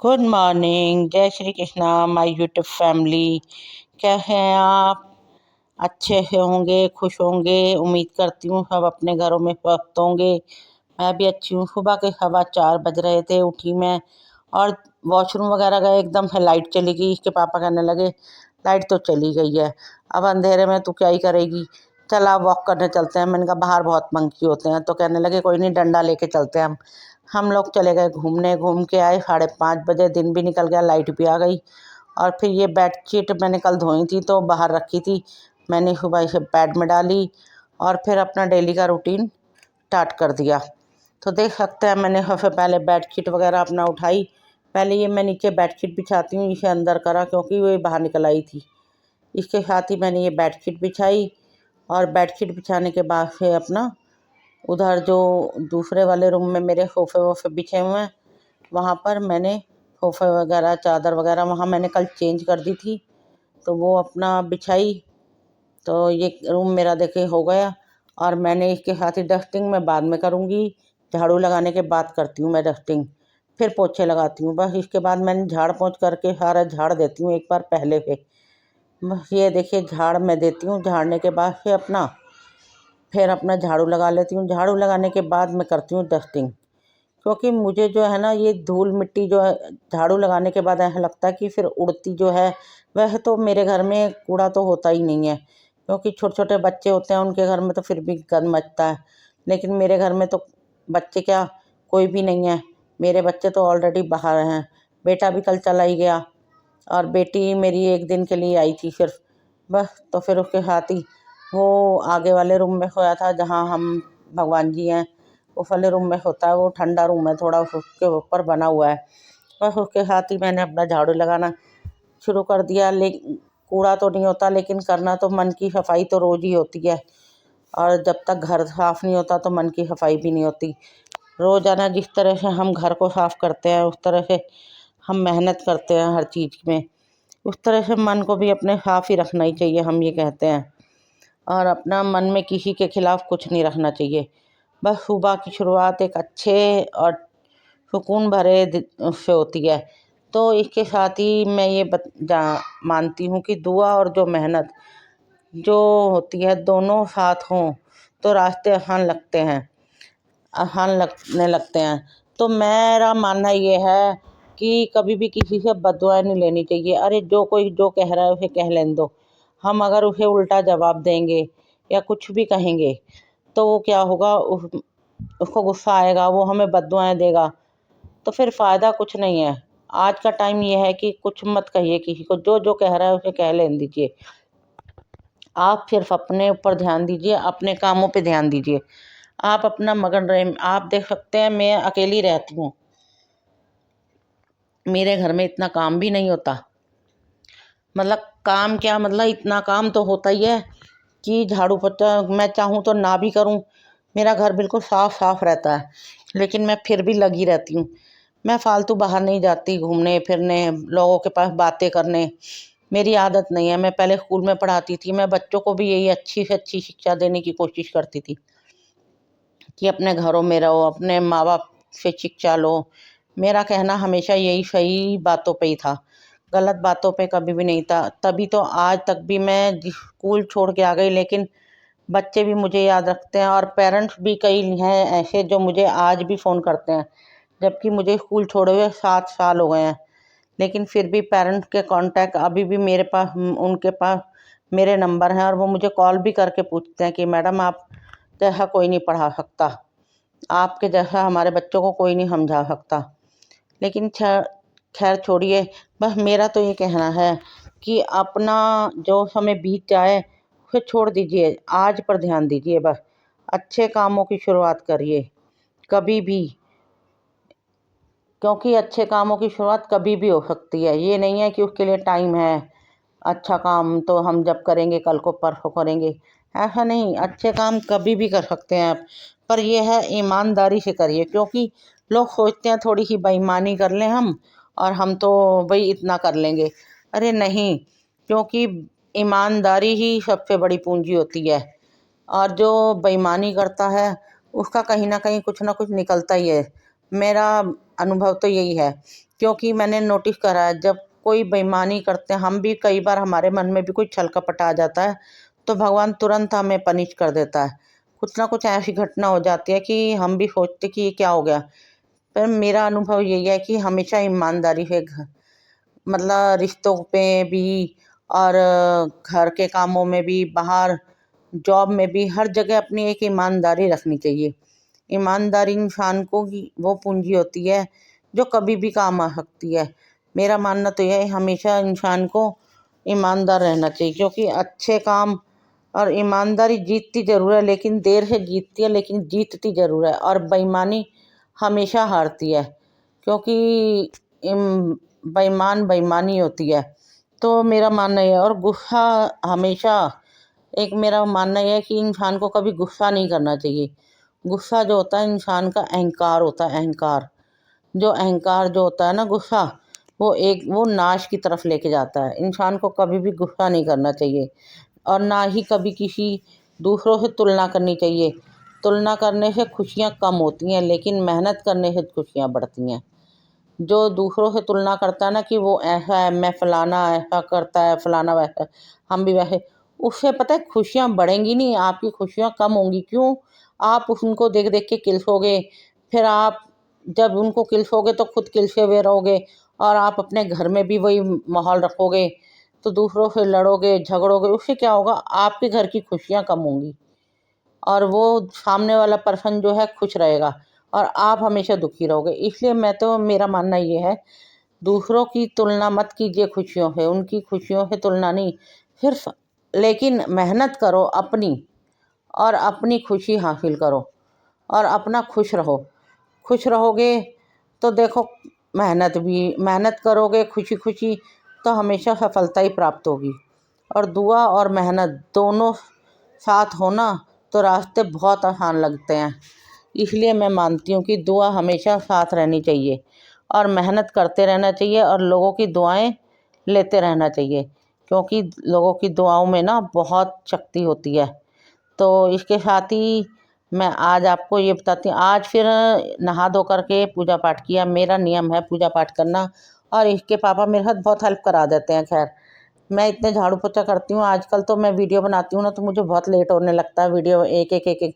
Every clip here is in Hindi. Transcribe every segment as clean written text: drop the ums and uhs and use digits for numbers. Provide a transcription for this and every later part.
गुड मॉर्निंग, जय Shri Krishna my YouTube family. क्या हैं आप? अच्छे से होंगे, खुश होंगे। उम्मीद करती हूँ सब अपने घरों में स्वस्थ होंगे। मैं भी अच्छी हूँ। सुबह के 4:15 बज रहे थे, उठी मैं और वॉशरूम वगैरह गए। एकदम से लाइट चली गई। इसके पापा कहने लगे लाइट तो चली गई है, अब अंधेरे में तू क्या ही करेगी, चला वॉक करने चलते हैं। मैंने कहा बाहर बहुत मंकी होते हैं। तो कहने लगे कोई नहीं, डंडा लेके चलते हैं हम लोग चले गए घूमने। घूम के आए 5:30 बजे, दिन भी निकल गया, लाइट भी आ गई। और फिर ये बेडशीट मैंने कल धोई थी तो बाहर रखी थी, मैंने सुबह इसे बेड में डाली और फिर अपना डेली का रूटीन स्टार्ट कर दिया। तो देख सकते हैं मैंने सबसे पहले बेडशीट वगैरह अपना उठाई। पहले ये मैं नीचे बेडशीट बिछाती हूँ, इसे अंदर करा क्योंकि वो बाहर निकल आई थी। इसके साथ ही मैंने ये बेडशीट बिछाई और बेडशीट बिछाने के बाद से अपना उधर जो दूसरे वाले रूम में मेरे सोफ़े वोफ़े बिछे हुए हैं, वहाँ पर मैंने सोफ़े वगैरह चादर वगैरह वहाँ मैंने कल चेंज कर दी थी, तो वो अपना बिछाई। तो ये रूम मेरा देखे हो गया। और मैंने इसके साथ ही डस्टिंग मैं बाद में करूँगी, झाड़ू लगाने के बाद करती हूँ मैं डस्टिंग, फिर पोछे लगाती हूँ। बस इसके बाद मैंने झाड़ पोंछ करके सारा झाड़ देती हूँ एक बार पहले से। बस ये देखिए झाड़ मैं देती हूँ, झाड़ने के बाद से अपना फिर अपना झाड़ू लगा लेती हूँ। झाड़ू लगाने के बाद मैं करती हूँ डस्टिंग, क्योंकि मुझे जो है ना ये धूल मिट्टी जो है झाड़ू लगाने के बाद ऐसा लगता है कि फिर उड़ती जो है। वैसे तो मेरे घर में कूड़ा तो होता ही नहीं है, क्योंकि छोटे छोटे बच्चे होते हैं, उनके घर में तो फिर भी गंद मचता है। लेकिन मेरे घर में तो बच्चे क्या, कोई भी नहीं है। मेरे बच्चे तो ऑलरेडी बाहर हैं। बेटा भी कल चला ही गया और बेटी मेरी एक दिन के लिए आई थी सिर्फ। बस तो फिर उसके साथ ही वो आगे वाले रूम में सोया था जहाँ हम भगवान जी हैं, उस वाले रूम में सोता है। वो ठंडा रूम है थोड़ा, उसके ऊपर बना हुआ है। बस उसके साथ ही मैंने अपना झाड़ू लगाना शुरू कर दिया। लेकिन कूड़ा तो नहीं होता, लेकिन करना तो मन की सफाई तो रोज़ ही होती है। और जब तक घर साफ़ नहीं होता तो मन की सफाई भी नहीं होती। रोज़ाना जिस तरह से हम घर को साफ़ करते हैं, उस तरह से हम मेहनत करते हैं हर चीज़ में, उस तरह से मन को भी अपने साफ़ ही रखना ही चाहिए, हम ये कहते हैं। और अपना मन में किसी के खिलाफ कुछ नहीं रखना चाहिए। बस सुबह की शुरुआत एक अच्छे और सुकून भरे से होती है। तो इसके साथ ही मैं ये मानती हूँ कि दुआ और जो मेहनत जो होती है, दोनों साथ हों तो रास्ते आसान लगने लगते हैं। तो मेरा मानना ये है कि कभी भी किसी से बददुआएं नहीं लेनी चाहिए। अरे जो कोई जो कह रहा है उसे कह लेने दो। हम अगर उसे उल्टा जवाब देंगे या कुछ भी कहेंगे तो वो क्या होगा, उसको गुस्सा आएगा, वो हमें बददुआएं देगा, तो फिर फ़ायदा कुछ नहीं है। आज का टाइम ये है कि कुछ मत कहिए किसी को, जो जो कह रहा है उसे कह लेने दीजिए। आप सिर्फ अपने ऊपर ध्यान दीजिए, अपने कामों पे ध्यान दीजिए। आप अपना मगन रहे। आप देख सकते हैं मैं अकेली रहती हूँ, मेरे घर में इतना काम भी नहीं होता। मतलब काम क्या, मतलब इतना काम तो होता ही है कि झाड़ू पोछा मैं चाहूँ तो ना भी करूँ, मेरा घर बिल्कुल साफ़ साफ़ रहता है, लेकिन मैं फिर भी लगी रहती हूँ। मैं फालतू बाहर नहीं जाती घूमने फिरने, लोगों के पास बातें करने, मेरी आदत नहीं है। मैं पहले स्कूल में पढ़ाती थी, मैं बच्चों को भी यही अच्छी से अच्छी शिक्षा देने की कोशिश करती थी कि अपने घरों में रहो, अपने माँ बाप से शिक्षा लो। मेरा कहना हमेशा यही सही बातों पे ही था, गलत बातों पे कभी भी नहीं था। तभी तो आज तक भी मैं स्कूल छोड़ के आ गई, लेकिन बच्चे भी मुझे याद रखते हैं और पेरेंट्स भी कई हैं ऐसे जो मुझे आज भी फ़ोन करते हैं, जबकि मुझे स्कूल छोड़े हुए 7 साल हो गए हैं। लेकिन फिर भी पेरेंट्स के कांटेक्ट अभी भी मेरे पास, उनके पास मेरे नंबर हैं और वो मुझे कॉल भी करके पूछते हैं कि मैडम आप जैसा कोई नहीं पढ़ा सकता, आपके जैसा हमारे बच्चों को कोई नहीं समझा सकता। लेकिन खैर छोड़िए। बस मेरा तो ये कहना है कि अपना जो समय बीत जाए उसे छोड़ दीजिए, आज पर ध्यान दीजिए। बस अच्छे कामों की शुरुआत करिए कभी भी, क्योंकि अच्छे कामों की शुरुआत कभी भी हो सकती है। ये नहीं है कि उसके लिए टाइम है, अच्छा काम तो हम जब करेंगे कल को परसों करेंगे, ऐसा नहीं। अच्छे काम कभी भी कर सकते हैं आप, पर यह है ईमानदारी से करिए। क्योंकि लोग सोचते हैं थोड़ी सी बेईमानी कर लें हम और हम तो भाई इतना कर लेंगे। अरे नहीं, क्योंकि ईमानदारी ही सबसे बड़ी पूंजी होती है। और जो बेईमानी करता है उसका कहीं ना कहीं कुछ ना कुछ निकलता ही है। मेरा अनुभव तो यही है, क्योंकि मैंने नोटिस करा है जब कोई बेईमानी करते हैं, हम भी कई बार हमारे मन में भी कोई छल कपट आ जाता है तो भगवान तुरंत हमें पनिश कर देता है। कुछ ना कुछ ऐसी घटना हो जाती है कि हम भी सोचते कि ये क्या हो गया। पर मेरा अनुभव यही है कि हमेशा ईमानदारी से मतलब रिश्तों पे भी और घर के कामों में भी, बाहर जॉब में भी, हर जगह अपनी एक ईमानदारी रखनी चाहिए। ईमानदारी इंसान को ही वो पूंजी होती है जो कभी भी काम आ सकती है। मेरा मानना तो यह है हमेशा इंसान को ईमानदार रहना चाहिए, क्योंकि अच्छे काम और ईमानदारी जीतती ज़रूर है, लेकिन देर से जीतती है, लेकिन जीतती ज़रूर है। और बेईमानी हमेशा हारती है, क्योंकि बेईमान बेईमानी होती है। तो मेरा मानना ये है। और गुस्सा हमेशा, एक मेरा मानना यह है कि इंसान को कभी गुस्सा नहीं करना चाहिए। गुस्सा जो होता है इंसान का अहंकार होता है, अहंकार। जो अहंकार जो होता है ना गुस्सा, वो नाश की तरफ लेके जाता है। इंसान को कभी भी गुस्सा नहीं करना चाहिए, और ना ही कभी किसी दूसरों से तुलना करनी चाहिए। तुलना करने से खुशियाँ कम होती हैं, लेकिन मेहनत करने से खुशियाँ बढ़ती हैं। जो दूसरों से तुलना करता है ना कि वो ऐसा है, मैं फलाना ऐसा करता है, फलाना वैसा, हम भी वैसे, उससे पता है खुशियाँ बढ़ेंगी नहीं, आपकी खुशियाँ कम होंगी। क्यों? आप उनको देख देख के किलसोगे, फिर आप जब उनको किलसोगे तो खुद किलसे हुए रहोगे, और आप अपने घर में भी वही माहौल रखोगे, तो दूसरों से लड़ोगे झगड़ोगे, उससे क्या होगा, आपके घर की खुशियाँ कम होंगी, और वो सामने वाला पर्सन जो है खुश रहेगा, और आप हमेशा दुखी रहोगे। इसलिए मेरा मानना ये है, दूसरों की तुलना मत कीजिए खुशियों से, उनकी खुशियों से तुलना नहीं, सिर्फ लेकिन मेहनत करो अपनी, और अपनी खुशी हासिल करो, और अपना खुश रहो। खुश रहोगे तो देखो, मेहनत करोगे खुशी खुशी, तो हमेशा सफलता ही प्राप्त होगी। और दुआ और मेहनत दोनों साथ होना तो रास्ते बहुत आसान लगते हैं। इसलिए मैं मानती हूँ कि दुआ हमेशा साथ रहनी चाहिए, और मेहनत करते रहना चाहिए, और लोगों की दुआएं लेते रहना चाहिए, क्योंकि लोगों की दुआओं में ना बहुत शक्ति होती है। तो इसके साथ ही मैं आज आपको ये बताती हूँ, आज फिर नहा धो करके पूजा पाठ किया। मेरा नियम है पूजा पाठ करना, और इसके पापा मेरे साथ बहुत हेल्प करा देते हैं। खैर, मैं इतने झाड़ू पोछा करती हूँ, आजकल तो मैं वीडियो बनाती हूँ ना, तो मुझे बहुत लेट होने लगता है। वीडियो एक एक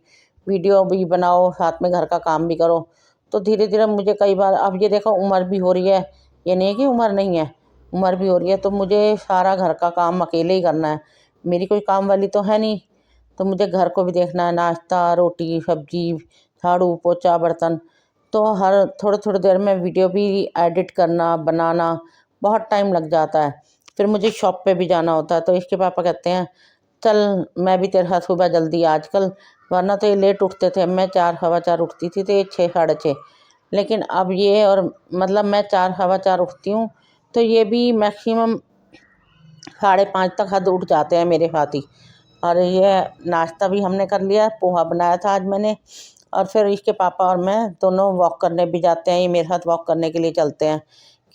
वीडियो भी बनाओ, साथ में घर का काम भी करो, तो धीरे धीरे मुझे कई बार, अब ये देखो उम्र भी हो रही है, ये नहीं है कि उम्र नहीं है, उम्र भी हो रही है, तो मुझे सारा घर का काम अकेले ही करना है। मेरी कोई काम वाली तो है नहीं, तो मुझे घर को भी देखना है, नाश्ता रोटी सब्जी, झाड़ू पोछा बर्तन, तो हर थोड़े थोड़ी देर में वीडियो भी एडिट करना बनाना बहुत टाइम लग जाता है। फिर मुझे शॉप पे भी जाना होता है, तो इसके पापा कहते हैं चल मैं भी तेरे साथ सुबह जल्दी आजकल, वरना तो ये लेट उठते थे। मैं 4 सवा 4 उठती थी, तो ये 6 साढ़े 6, लेकिन अब ये, और मतलब मैं 4 सवा 4 उठती हूँ, तो ये भी मैक्सिमम 5:30 तक हद उठ जाते हैं मेरे साथ ही। और ये नाश्ता भी हमने कर लिया, पोहा बनाया था आज मैंने, और फिर इसके पापा और मैं दोनों वॉक करने भी जाते हैं। ये मेरे साथ वॉक करने के लिए चलते हैं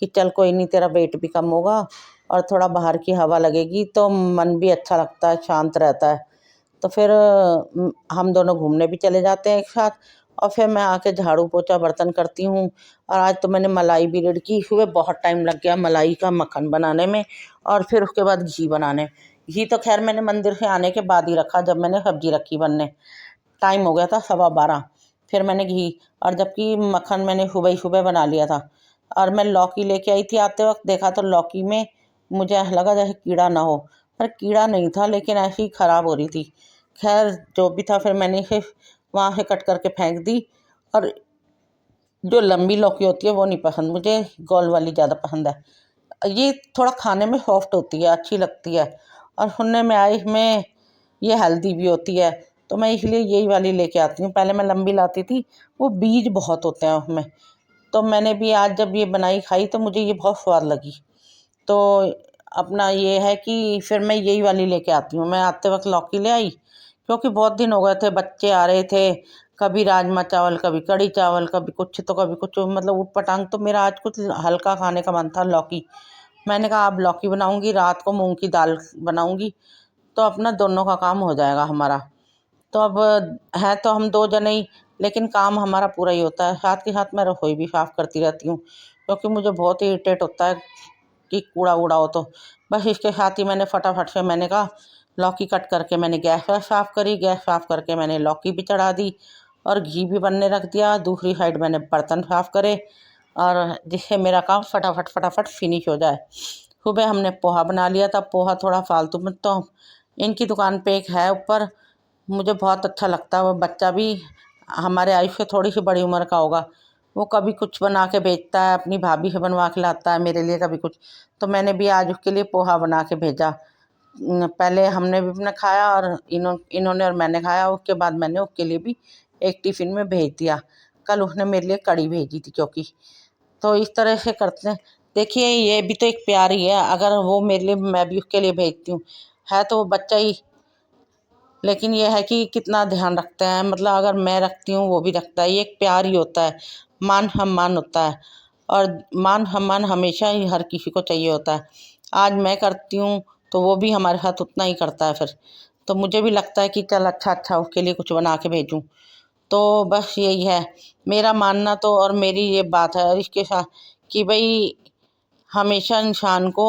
कि चल कोई नहीं, तेरा वेट भी कम होगा, और थोड़ा बाहर की हवा लगेगी तो मन भी अच्छा लगता है, शांत रहता है। तो फिर हम दोनों घूमने भी चले जाते हैं एक साथ, और फिर मैं आके झाड़ू पोछा बर्तन करती हूँ। और आज तो मैंने मलाई भी रेडी की, सुबह बहुत टाइम लग गया मलाई का मक्खन बनाने में, और फिर उसके बाद घी बनाने। घी तो खैर मैंने मंदिर से आने के बाद ही रखा, जब मैंने सब्जी रखी बनने, टाइम हो गया था 12:15, फिर मैंने घी, और जबकि मक्खन मैंने सुबह ही सुबह बना लिया था। और मैं लौकी लेके आई थी, आते वक्त देखा तो लौकी में मुझे ऐसा लगा जैसे कीड़ा ना हो, पर कीड़ा नहीं था, लेकिन ऐसी ही ख़राब हो रही थी। खैर जो भी था, फिर मैंने इसे वहाँ से कट करके फेंक दी। और जो लंबी लौकी होती है वो नहीं पसंद मुझे, गोल वाली ज़्यादा पसंद है। ये थोड़ा खाने में सॉफ्ट होती है, अच्छी लगती है, और सुनने में आई इसमें ये हेल्दी भी होती है, तो मैं इसलिए यही वाली लेके आती हूँ। पहले मैं लंबी लाती थी, वो बीज बहुत होते हैं उसमें। तो मैंने भी आज जब ये बनाई खाई तो मुझे ये बहुत स्वाद लगी। तो अपना ये है कि फिर मैं यही वाली लेके आती हूँ। मैं आते वक्त लौकी ले आई, क्योंकि बहुत दिन हो गए थे, बच्चे आ रहे थे, कभी राजमा चावल, कभी कढ़ी चावल, कभी कुछ तो कभी कुछ, मतलब ऊट-पटांग। तो मेरा आज कुछ हल्का खाने का मन था, लौकी। मैंने कहा अब लौकी बनाऊंगी, रात को मूंग की दाल बनाऊंगी, तो अपना दोनों का काम हो जाएगा हमारा। तो अब है तो हम 2 जने ही, लेकिन काम हमारा पूरा ही होता है। साथ के साथ मैं रसोई भी साफ़ करती रहती हूँ, क्योंकि मुझे बहुत ही इरिटेट होता है कि कूड़ा वूड़ा हो तो। बस इसके साथ ही मैंने फटाफट से मैंने कहा लौकी कट करके मैंने गैस वैस साफ़ करी, गैस साफ़ करके मैंने लौकी भी चढ़ा दी और घी भी बनने रख दिया। दूसरी साइड मैंने बर्तन साफ़ करे और जिससे मेरा काम फटाफट फटाफट फिनिश हो जाए। सुबह हमने पोहा बना लिया था। पोहा थोड़ा फालतू में, तो इनकी दुकान पे एक है ऊपर, मुझे बहुत अच्छा लगता है। वो बच्चा भी हमारे आयुष से थोड़ी सी बड़ी उम्र का होगा, वो कभी कुछ बना के बेचता है, अपनी भाभी से बनवा के लाता है मेरे लिए कभी कुछ। तो मैंने भी आज उसके लिए पोहा बना के भेजा। पहले हमने भी अपना खाया और इन्होंने और मैंने खाया। उसके बाद मैंने उसके लिए भी एक टिफ़िन में भेज दिया। कल उसने मेरे लिए कढ़ी भेजी थी, क्योंकि तो इस तरह से करते हैं। देखिए ये भी तो एक प्यार ही है, अगर वो मेरे लिए मैं भी उसके लिए भेजती हूँ। है तो वो बच्चा ही, लेकिन ये है कि कितना ध्यान रखते हैं, मतलब अगर मैं रखती हूँ वो भी रखता है। ये एक प्यार ही होता है, मान सम्मान होता है, और मान सम्मान हमेशा ही हर किसी को चाहिए होता है। आज मैं करती हूँ तो वो भी हमारे साथ उतना ही करता है फिर। तो मुझे भी लगता है कि चल अच्छा अच्छा उसके लिए कुछ बना के भेजूँ। तो बस यही है मेरा मानना तो, और मेरी ये बात है इसके साथ कि भाई हमेशा इंसान को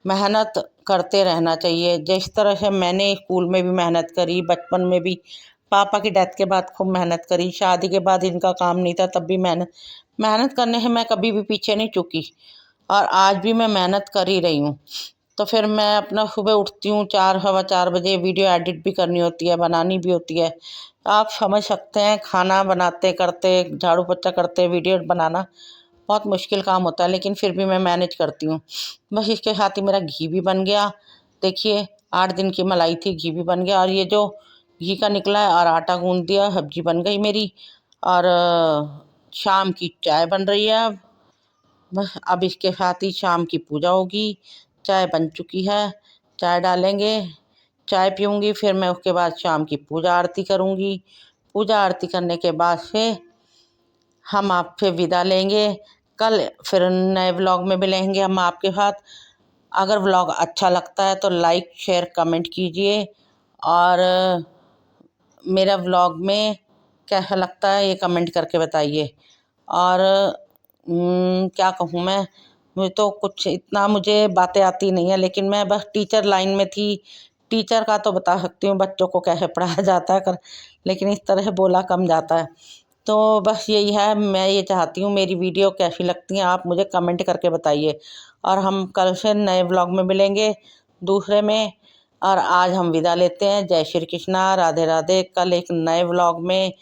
मेहनत करते रहना चाहिए। जिस तरह से मैंने स्कूल में भी मेहनत करी, बचपन में भी, पापा की डेथ के बाद खूब मेहनत करी, शादी के बाद इनका काम नहीं था तब भी मेहनत मेहनत करने से मैं कभी भी पीछे नहीं चुकी, और आज भी मैं मेहनत कर ही रही हूँ। तो फिर मैं अपना सुबह उठती हूँ 4 सवा 4 बजे, वीडियो एडिट भी करनी होती है, बनानी भी होती है। आप समझ सकते हैं खाना बनाते करते, झाड़ू पोछा करते वीडियो बनाना बहुत मुश्किल काम होता है, लेकिन फिर भी मैं मैनेज करती हूँ। बस इसके साथ ही मेरा घी भी बन गया। देखिए 8 दिन की मलाई थी, घी भी बन गया, और ये जो घी का निकला है, और आटा गूँध दिया, सब्जी बन गई मेरी। और शाम की चाय बन रही है अब। बस अब इसके साथ ही शाम की पूजा होगी। चाय बन चुकी है, चाय डालेंगे, चाय पीऊँगी, फिर मैं उसके बाद शाम की पूजा आरती करूँगी। पूजा आरती करने के बाद से हम आपसे विदा लेंगे। कल फिर नए व्लॉग में मिलेंगे हम आपके साथ। अगर व्लॉग अच्छा लगता है तो लाइक शेयर कमेंट कीजिए, और मेरा व्लॉग में कैसा लगता है ये कमेंट करके बताइए। और क्या कहूँ मैं, मुझे तो कुछ इतना मुझे बातें आती नहीं है, लेकिन मैं बस टीचर लाइन में थी। टीचर का तो बता सकती हूँ बच्चों को कैसे पढ़ाया जाता है कर, लेकिन इस तरह से बोला कम जाता है। तो बस यही है, मैं ये चाहती हूँ मेरी वीडियो कैसी लगती हैं आप मुझे कमेंट करके बताइए। और हम कल से नए व्लॉग में मिलेंगे, दूसरे में। और आज हम विदा लेते हैं। जय श्री कृष्णा, राधे राधे। कल एक नए व्लॉग में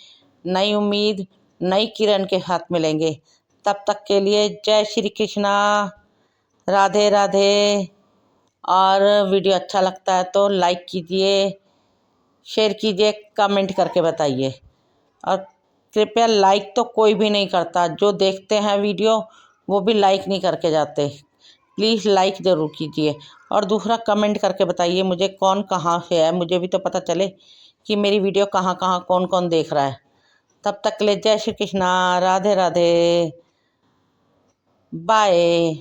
नई उम्मीद, नई किरण के साथ मिलेंगे। तब तक के लिए जय श्री कृष्णा, राधे राधे। और वीडियो अच्छा लगता है तो लाइक कीजिए, शेयर कीजिए, कमेंट करके बताइए। और कृपया लाइक तो कोई भी नहीं करता, जो देखते हैं वीडियो वो भी लाइक नहीं करके जाते। प्लीज़ लाइक ज़रूर कीजिए, और दूसरा कमेंट करके बताइए मुझे कौन कहाँ से है, मुझे भी तो पता चले कि मेरी वीडियो कहाँ कहाँ कौन कौन देख रहा है। तब तक के लिए जय श्री कृष्णा, राधे राधे, बाय।